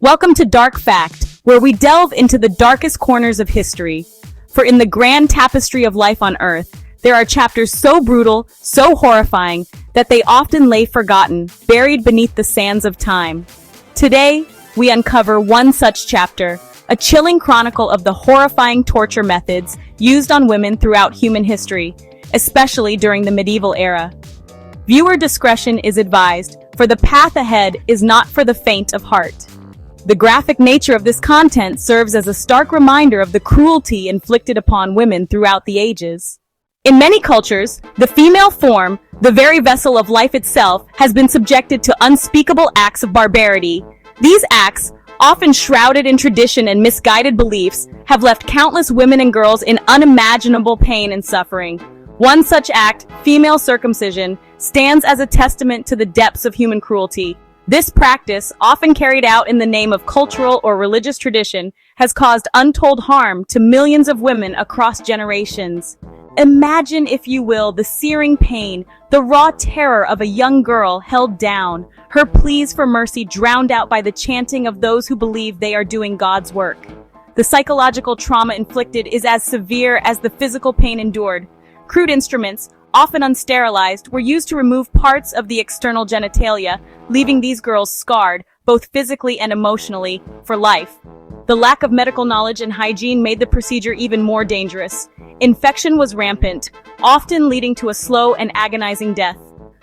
Welcome to Dark Fact, where we delve into the darkest corners of history. For in the grand tapestry of life on Earth, there are chapters so brutal, so horrifying, that they often lay forgotten, buried beneath the sands of time. Today, we uncover one such chapter, a chilling chronicle of the horrifying torture methods used on women throughout human history, especially during the medieval era. Viewer discretion is advised, for the path ahead is not for the faint of heart. The graphic nature of this content serves as a stark reminder of the cruelty inflicted upon women throughout the ages. In many cultures, the female form, the very vessel of life itself, has been subjected to unspeakable acts of barbarity. These acts, often shrouded in tradition and misguided beliefs, have left countless women and girls in unimaginable pain and suffering. One such act, female circumcision, stands as a testament to the depths of human cruelty. This practice, often carried out in the name of cultural or religious tradition, has caused untold harm to millions of women across generations. Imagine, if you will, the searing pain, the raw terror of a young girl held down, her pleas for mercy drowned out by the chanting of those who believe they are doing God's work. The psychological trauma inflicted is as severe as the physical pain endured. Crude instruments, often unsterilized, were used to remove parts of the external genitalia, leaving these girls scarred, both physically and emotionally, for life. The lack of medical knowledge and hygiene made the procedure even more dangerous. Infection was rampant, often leading to a slow and agonizing death.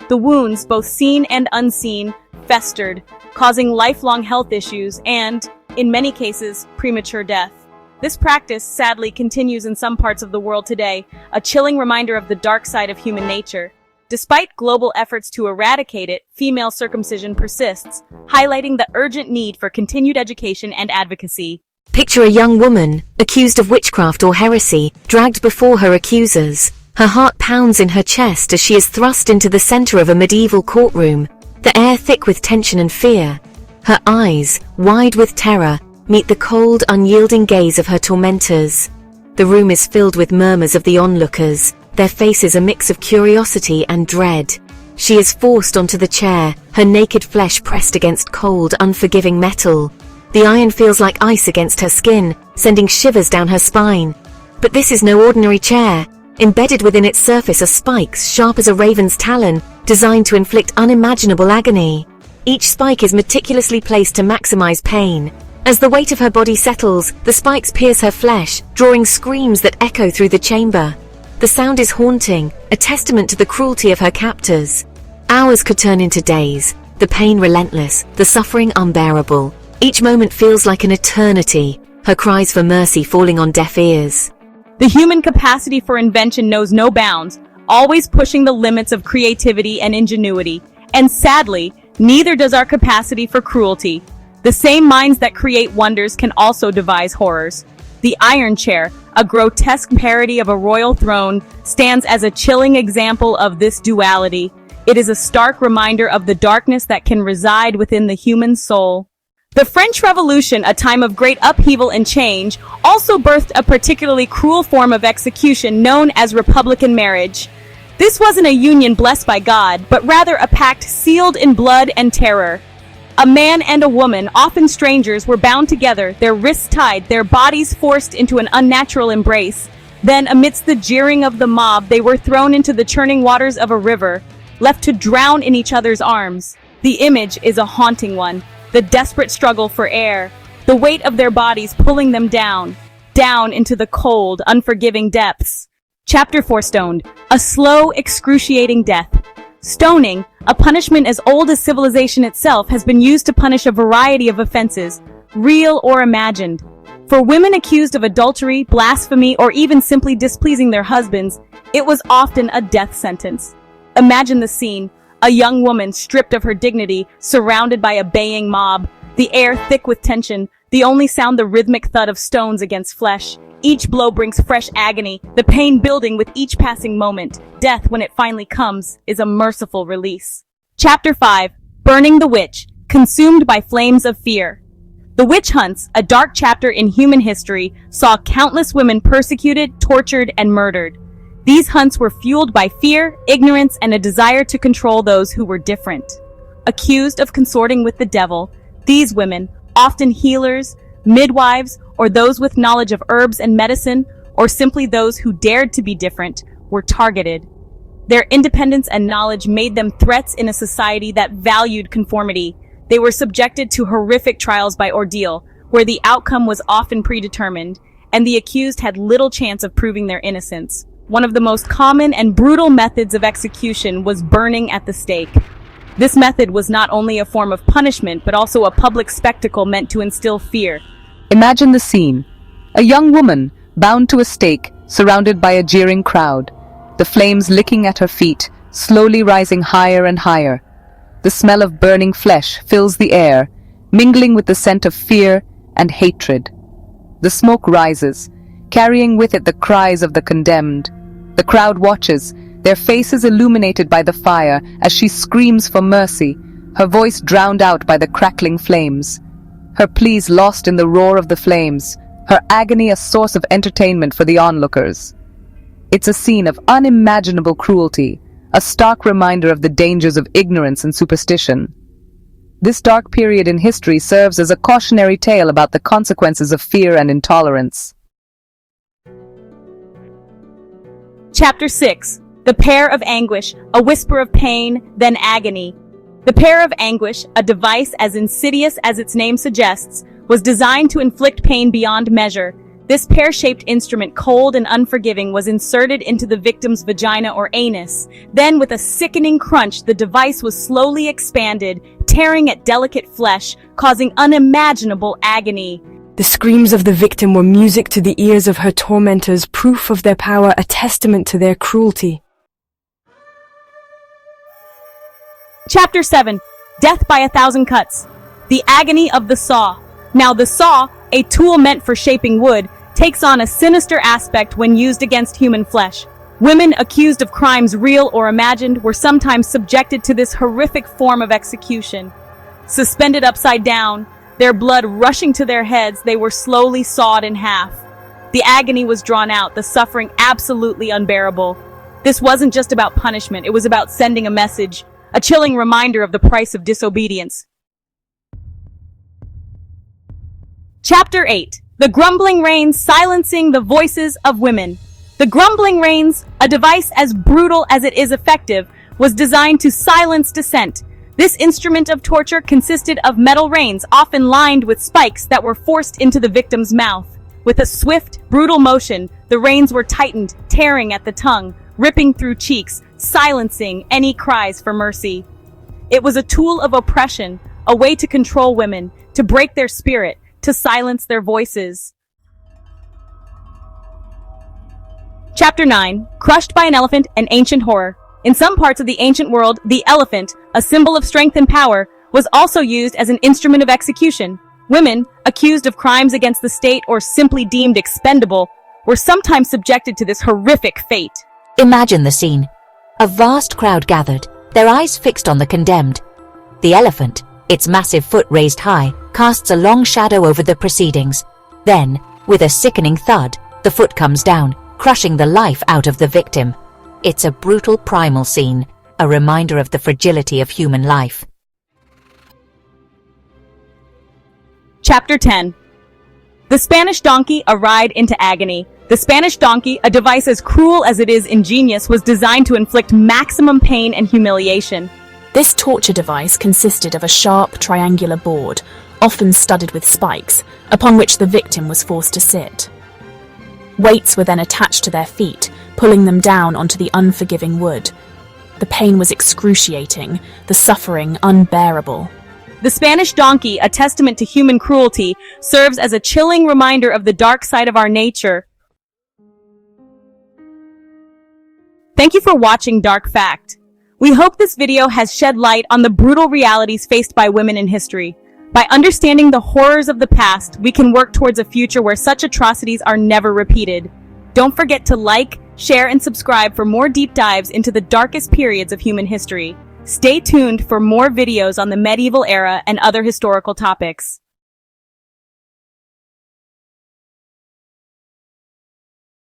The wounds, both seen and unseen, festered, causing lifelong health issues and, in many cases, premature death. This practice, sadly, continues in some parts of the world today, a chilling reminder of the dark side of human nature. Despite global efforts to eradicate it, female circumcision persists, highlighting the urgent need for continued education and advocacy. Picture a young woman, accused of witchcraft or heresy, dragged before her accusers. Her heart pounds in her chest as she is thrust into the center of a medieval courtroom, the air thick with tension and fear. Her eyes, wide with terror, meet the cold, unyielding gaze of her tormentors. The room is filled with murmurs of the onlookers, their faces a mix of curiosity and dread. She is forced onto the chair, her naked flesh pressed against cold, unforgiving metal. The iron feels like ice against her skin, sending shivers down her spine. But this is no ordinary chair. Embedded within its surface are spikes sharp as a raven's talon, designed to inflict unimaginable agony. Each spike is meticulously placed to maximize pain. As the weight of her body settles, the spikes pierce her flesh, drawing screams that echo through the chamber. The sound is haunting, a testament to the cruelty of her captors. Hours could turn into days, the pain relentless, the suffering unbearable. Each moment feels like an eternity, her cries for mercy falling on deaf ears. The human capacity for invention knows no bounds, always pushing the limits of creativity and ingenuity. And sadly, neither does our capacity for cruelty. The same minds that create wonders can also devise horrors. The Iron Chair, a grotesque parody of a royal throne, stands as a chilling example of this duality. It is a stark reminder of the darkness that can reside within the human soul. The French Revolution, a time of great upheaval and change, also birthed a particularly cruel form of execution known as Republican marriage. This wasn't a union blessed by God, but rather a pact sealed in blood and terror. A man and a woman, often strangers, were bound together, their wrists tied, their bodies forced into an unnatural embrace. Then, amidst the jeering of the mob, they were thrown into the churning waters of a river, left to drown in each other's arms. The image is a haunting one, the desperate struggle for air, the weight of their bodies pulling them down into the cold, unforgiving depths. Chapter 4: Stoned, a slow, excruciating death. Stoning, a punishment as old as civilization itself, has been used to punish a variety of offenses, real or imagined. For women accused of adultery, blasphemy, or even simply displeasing their husbands, it was often a death sentence. Imagine the scene, a young woman stripped of her dignity, surrounded by a baying mob, the air thick with tension, the only sound the rhythmic thud of stones against flesh. Each blow brings fresh agony, the pain building with each passing moment. Death, when it finally comes, is a merciful release. Chapter 5: Burning the Witch, Consumed by Flames of Fear. The witch hunts, a dark chapter in human history, saw countless women persecuted, tortured, and murdered. These hunts were fueled by fear, ignorance, and a desire to control those who were different. Accused of consorting with the devil, these women, Often healers, midwives, or those with knowledge of herbs and medicine, or simply those who dared to be different, were targeted. Their independence and knowledge made them threats in a society that valued conformity. They were subjected to horrific trials by ordeal, where the outcome was often predetermined, and the accused had little chance of proving their innocence. One of the most common and brutal methods of execution was burning at the stake. This method was not only a form of punishment, but also a public spectacle meant to instill fear. Imagine the scene. A young woman, bound to a stake, surrounded by a jeering crowd. The flames licking at her feet, slowly rising higher and higher. The smell of burning flesh fills the air, mingling with the scent of fear and hatred. The smoke rises, carrying with it the cries of the condemned. The crowd watches, their faces illuminated by the fire as she screams for mercy, her voice drowned out by the crackling flames. Her pleas lost in the roar of the flames, her agony a source of entertainment for the onlookers. It's a scene of unimaginable cruelty, a stark reminder of the dangers of ignorance and superstition. This dark period in history serves as a cautionary tale about the consequences of fear and intolerance. Chapter 6. The Pair of Anguish, a whisper of pain, then agony. The pair of anguish, a device as insidious as its name suggests, was designed to inflict pain beyond measure. This pear-shaped instrument, cold and unforgiving, was inserted into the victim's vagina or anus. Then, with a sickening crunch, the device was slowly expanded, tearing at delicate flesh, causing unimaginable agony. The screams of the victim were music to the ears of her tormentors, proof of their power, a testament to their cruelty. Chapter 7. Death by 1,000 Cuts. The Agony of the Saw. Now the saw, a tool meant for shaping wood, takes on a sinister aspect when used against human flesh. Women accused of crimes real or imagined were sometimes subjected to this horrific form of execution. Suspended upside down, their blood rushing to their heads, they were slowly sawed in half. The agony was drawn out, the suffering absolutely unbearable. This wasn't just about punishment, it was about sending a message, a chilling reminder of the price of disobedience. Chapter 8. The Grumbling Rains Silencing the Voices of Women. The grumbling rains, a device as brutal as it is effective, was designed to silence dissent. This instrument of torture consisted of metal reins, often lined with spikes that were forced into the victim's mouth. With a swift, brutal motion, the reins were tightened, tearing at the tongue, ripping through cheeks, silencing any cries for mercy. It was a tool of oppression, a way to control women, to break their spirit, to silence their voices. Chapter 9. Crushed by an Elephant, an Ancient Horror. In some parts of the ancient world, the elephant, a symbol of strength and power, was also used as an instrument of execution. Women, accused of crimes against the state or simply deemed expendable, were sometimes subjected to this horrific fate. Imagine the scene. A vast crowd gathered, their eyes fixed on the condemned. The elephant, its massive foot raised high, casts a long shadow over the proceedings. Then, with a sickening thud, the foot comes down, crushing the life out of the victim. It's a brutal primal scene, a reminder of the fragility of human life. Chapter 10. The Spanish Donkey, a Ride into Agony. The Spanish donkey, a device as cruel as it is ingenious, was designed to inflict maximum pain and humiliation. This torture device consisted of a sharp, triangular board, often studded with spikes, upon which the victim was forced to sit. Weights were then attached to their feet, pulling them down onto the unforgiving wood. The pain was excruciating, the suffering unbearable. The Spanish donkey, a testament to human cruelty, serves as a chilling reminder of the dark side of our nature. Thank you for watching Dark Fact. We hope this video has shed light on the brutal realities faced by women in history. By understanding the horrors of the past, we can work towards a future where such atrocities are never repeated. Don't forget to like, share, and subscribe for more deep dives into the darkest periods of human history. Stay tuned for more videos on the medieval era and other historical topics.